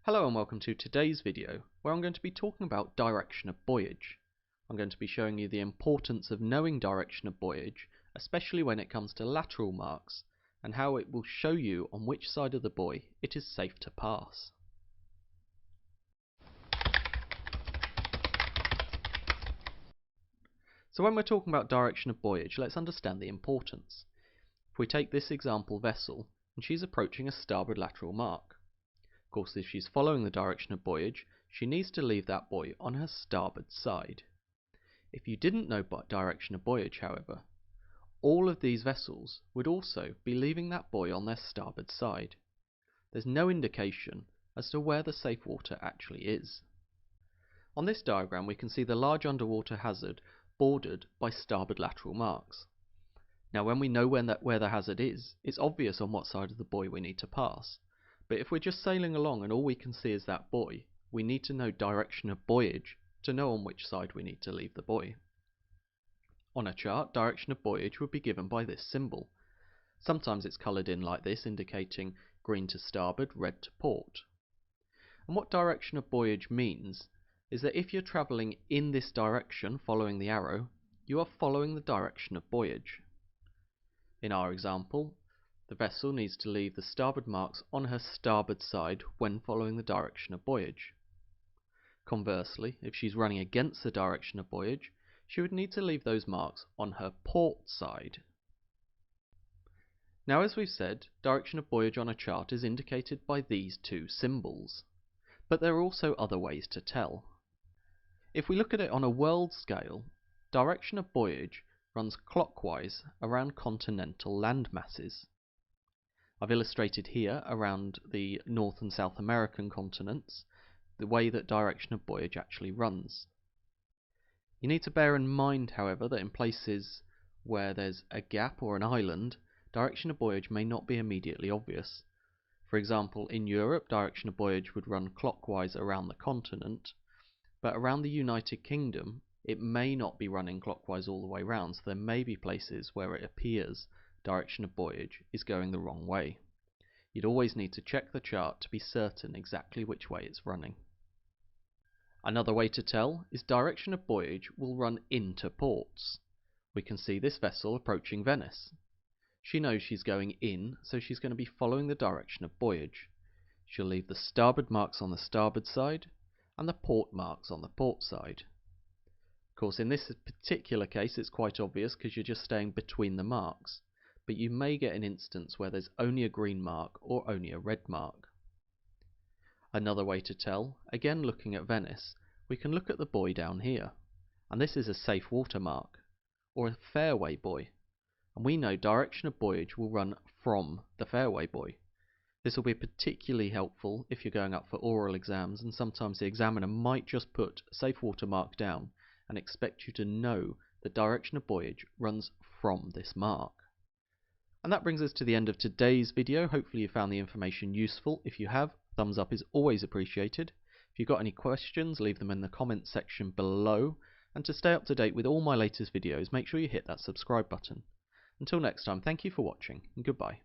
Hello and welcome to today's video, where I'm going to be talking about direction of buoyage. I'm going to be showing you the importance of knowing direction of buoyage, especially when it comes to lateral marks, and how it will show you on which side of the buoy it is safe to pass. So when we're talking about direction of buoyage, let's understand the importance. If we take this example vessel, and she's approaching a starboard lateral mark. Of course, if she's following the direction of buoyage, she needs to leave that buoy on her starboard side. If you didn't know direction of buoyage, however, all of these vessels would also be leaving that buoy on their starboard side. There's no indication as to where the safe water actually is. On this diagram we can see the large underwater hazard bordered by starboard lateral marks. Now when we know where the hazard is, it's obvious on what side of the buoy we need to pass. But if we're just sailing along and all we can see is that buoy, we need to know direction of buoyage to know on which side we need to leave the buoy. On a chart, direction of buoyage would be given by this symbol. Sometimes it's coloured in like this, indicating green to starboard, red to port. And what direction of buoyage means is that if you're travelling in this direction following the arrow, you are following the direction of buoyage. In our example, the vessel needs to leave the starboard marks on her starboard side when following the direction of buoyage. Conversely, if she's running against the direction of buoyage, she would need to leave those marks on her port side. Now, as we've said, direction of buoyage on a chart is indicated by these two symbols. But there are also other ways to tell. If we look at it on a world scale, direction of buoyage runs clockwise around continental land masses. I've illustrated here around the North and South American continents the way that direction of buoyage actually runs. You need to bear in mind, however, that in places where there's a gap or an island, direction of buoyage may not be immediately obvious. For example, in Europe, direction of buoyage would run clockwise around the continent, but around the United Kingdom it may not be running clockwise all the way round, so there may be places where it appears direction of buoyage is going the wrong way. You'd always need to check the chart to be certain exactly which way it's running. Another way to tell is direction of buoyage will run into ports. We can see this vessel approaching Venice. She knows she's going in, so she's going to be following the direction of buoyage. She'll leave the starboard marks on the starboard side and the port marks on the port side. Of course, in this particular case it's quite obvious because you're just staying between the marks, but you may get an instance where there's only a green mark or only a red mark. Another way to tell, again looking at Venice, we can look at the buoy down here, and this is a safe water mark, or a fairway buoy, and we know direction of buoyage will run from the fairway buoy. This will be particularly helpful if you're going up for oral exams, and sometimes the examiner might just put a safe water mark down and expect you to know the direction of buoyage runs from this mark. And that brings us to the end of today's video. Hopefully you found the information useful. If you have, thumbs up is always appreciated. If you've got any questions, leave them in the comments section below. And to stay up to date with all my latest videos, make sure you hit that subscribe button. Until next time, thank you for watching, and goodbye.